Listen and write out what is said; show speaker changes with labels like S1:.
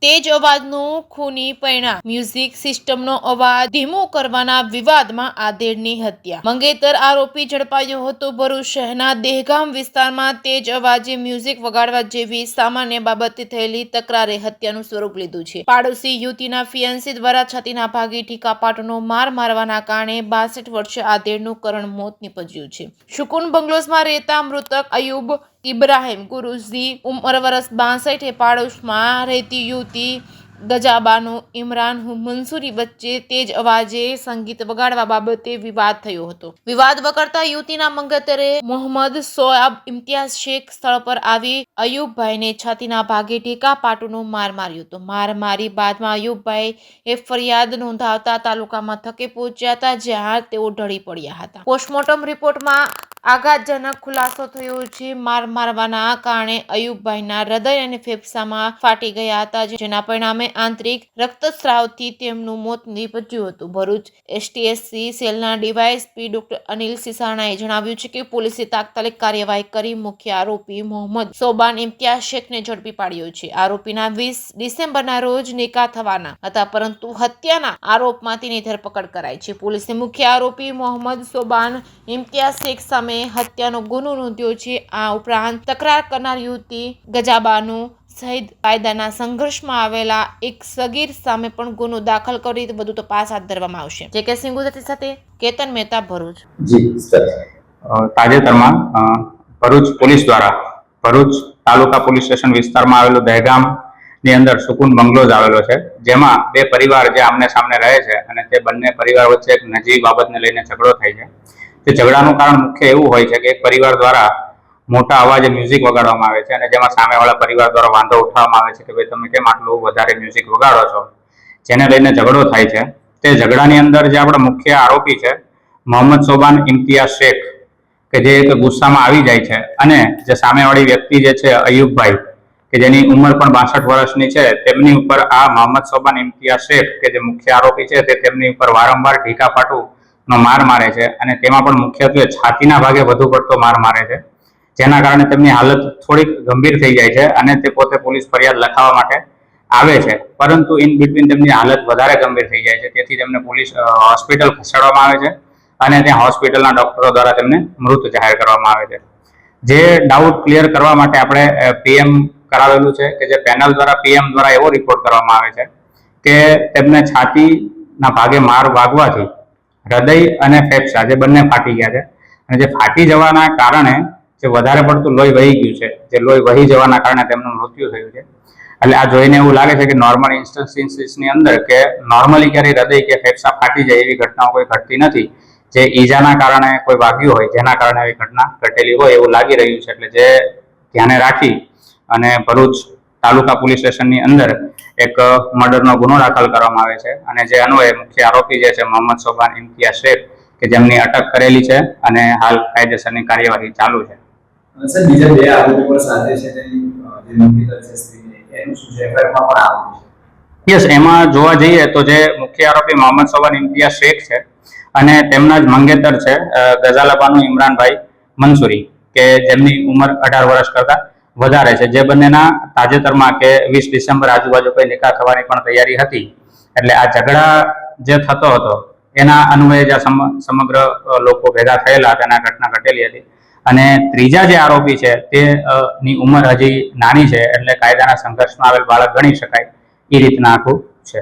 S1: તેજ અવાજનું ખૂની પરિણામ મ્યુઝિક સિસ્ટમનો અવાજ ધીમો કરવાના વિવાદમાં આધેડની હત્યા. મંગેતર આરોપી ઝડપાયો હતો. ભરૂચ શહેરના દહેગામ વિસ્તારમાં તેજ અવાજે મ્યુઝિક વગાડવા જેવી સામાન્ય બાબતે થયેલી તકરારે હત્યાનું સ્વરૂપ લીધું છે. પાડોશી યુવતીના ફિયાન્સી દ્વારા છાતીના ભાગે ટીકાપાટનો માર મારવાના કારણે 62 વર્ષીય આધેડનું કરુણ મોત નીપજ્યું છે. સુકૂન બંગલોઝમાં રહેતા મૃતક અયુબ ઇબ્રાહિમ ગુરુજી ઉંમર વર્ષ 62 એ પાડોશમાં રહેતી યુવતી ગજાબાનો ઇમરાન મંસૂરી વચ્ચે તેજ અવાજે સંગીત વગાડવા બાબતે વિવાદ થયો હતો. વિવાદ વકરતા યુવતીના મંગેતરે મોહમ્મદ સોયાબ ઇમ્તિયાઝ શેખ સ્થળ પર આવી અયુબભાઈને છાતીના ભાગે ટીકાપાટુનો માર માર્યો હતો. માર મારી બાદમાં અયુબભાઈ એ ફરિયાદ નોંધાવતા તાલુકા મથકે પહોંચ્યા હતા, જ્યાં તેઓ ઢળી પડ્યા હતા. પોસ્ટમોર્ટમ રિપોર્ટમાં આઘાતજનક ખુલાસો થયો છે. માર મારવાના કારણે અયુબભાઈના હૃદય અને ફેફસામાં ફાટી ગયા હતા, જેના પરિણામે આંતરિક રક્તસ્રાવથી તેમનું મોત નીપજ્યું હતું. ભરૂચ એસટીએસસી સેલના ડીવાયએસપી ડોક્ટર અનિલ સિસાણાએ જણાવ્યું છે કે પોલીસે તાત્કાલિક કાર્યવાહી કરી મુખ્ય આરોપી મોહમ્મદ સોબાન ઇમ્તિયાઝ શેખને ઝડપી પાડ્યો છે. આરોપીના 20 ડિસેમ્બરના રોજ નિકાહ થવાના હતા, પરંતુ હત્યાના આરોપમાં તેની ધરપકડ કરાઈ છે. પોલીસે મુખ્ય આરોપી મોહમ્મદ સોબાન ઇમ્તિયાઝ શેખ સામે હત્યાનો ગુનો નોંધ્યો છે. આ ઉપરાંત તકરાર કરનાર યુવતી ગજાબાનું સહિત કાયદાના સંઘર્ષમાં આવેલા એક સગીર સામે પણ ગુનો દાખલ કરી વધુ તપાસ હાથ ધરવામાં આવશે. જે કે સિંહ ગુજરાતી સાથે કેતન મહેતા, ભરૂચ.
S2: જી સર, તાજેતરમાં ભરૂચ પોલીસ દ્વારા ભરૂચ તાલુકા પોલીસ સ્ટેશન વિસ્તારમાં આવેલું દહેગામ ની અંદર સુકૂન બંગલોઝ આવેલો છે, જેમાં બે પરિવાર જે આમને સામને રહે છે અને તે બંને પરિવાર વચ્ચે એક નજીવી બાબતને લઈને ઝઘડો થાય છે. તે ઝઘડાનું કારણ મુખ્ય એવું હોય છે કે એક પરિવાર દ્વારા મોટા અવાજે મ્યુઝિક વગાડવામાં આવે છે અને જેમાં સામેવાળા પરિવાર દ્વારા વાંધો ઉઠાવવામાં આવે છે કે ભાઈ તમે કેમ આટલું વધારે મ્યુઝિક વગાડો છો, જેને લઈને ઝઘડો થાય છે. તે ઝઘડાની અંદર જે આપણા મુખ્ય આરોપી છે મોહમ્મદ સોબાન ઇમ્તિયાઝ શેખ, કે જે એક ગુસ્સામાં આવી જાય છે અને જે સામેવાળી વ્યક્તિ જે છે અયુબભાઈ, કે જેની ઉંમર પણ 62 વર્ષની છે, તેમની ઉપર આ મોહમ્મદ સોબાન ઇમ્તિયાઝ શેખ, કે જે મુખ્ય આરોપી છે, તે તેમની ઉપર વારંવાર ટીકાપાટુનો માર મારે છે અને તેમાં પણ મુખ્યત્વે છાતીના ભાગે વધુ પડતો માર મારે છે, જેના કારણે તેમની હાલત થોડીક ગંભીર થઈ જાય છે અને તે પોતે પોલીસ ફરિયાદ લખાવવા માટે આવે છે, પરંતુ ઇન બિટવીન તેમની હાલત વધારે ગંભીર થઈ જાય છે. તેથી તેમને પોલીસ હોસ્પિટલ ખસેડવામાં આવે છે અને ત્યાં હોસ્પિટલના ડોક્ટરો દ્વારા તેમને મૃત જાહેર કરવામાં આવે છે. જે ડાઉટ ક્લિયર કરવા માટે આપણે પીએમ કરાવેલું છે, કે જે પેનલ દ્વારા પીએમ દ્વારા એવો રિપોર્ટ કરવામાં આવે છે કે તેમને છાતીના ભાગે માર વાગવાથી હૃદય અને ફેફસા જે બંને ફાટી ગયા છે અને જે ફાટી જવાના કારણે જે વધારે પડતું લોહી વહી ગયું છે, જે લોહી વહી જવાના કારણે તેમનું મૃત્યુ થયું છે. એટલે આ જોઈને એવું લાગે છે કે નોર્મલ ઇન્સ્ટન્સીસની અંદર કે નોર્મલી ક્યારેય હૃદય કે ફેફસા ફાટી જાય એવી ઘટનાઓ કોઈ ઘટતી નથી. જે ઈજાના કારણે કોઈ વાગ્યું હોય, જેના કારણે એવી ઘટના ઘટેલી હોય એવું લાગી રહ્યું છે. એટલે જે ધ્યાને રાખી અને ભરૂચ તાલુકા પોલીસ સ્ટેશનની અંદર એક મર્ડરનો ગુનો દાખલ કરવામાં આવે છે અને જે અન્વયે મુખ્ય આરોપી જે છે મોહમ્મદ સોબાન ઇમ્તિયાઝ શેખ, કે જેમની અટક કરેલી છે અને હાલ કાયદેસરની કાર્યવાહી ચાલુ છે.
S3: સર, બીજા બે આરોપી પર સાથે છે તેની જે મંગેતર છે સ્ત્રીને, એનું શું છે? એફઆઈઆરમાં પણ આરોપી છે.
S2: યસ, એમાં જોવા જઈએ તો જે મુખ્ય આરોપી મોહમ્મદ સોબાન ઇમ્તિયાઝ શેખ છે અને તેમના જ મંગેતર છે ગઝાલાબાનું ઇમરાનભાઈ મંસૂરી, કે જેમની ઉંમર 18 વર્ષ કરતા વધારે છે. જે બંનેના તાજેતરમાં કે 20 ડિસેમ્બર આજુબાજુ કોઈ નિકાહ થવાની પણ તૈયારી હતી. એટલે આ ઝઘડા જે થતો હતો એના અન્વયે જ સમગ્ર લોકો ભેગા થયેલા હતા અને આ ઘટના ઘટેલી હતી. અને ત્રીજા જે આરોપી છે તેની ઉંમર હજી નાની છે, એટલે કાયદાના સંઘર્ષમાં આવેલ બાળક ગણી શકાય એ રીતના આખું છે.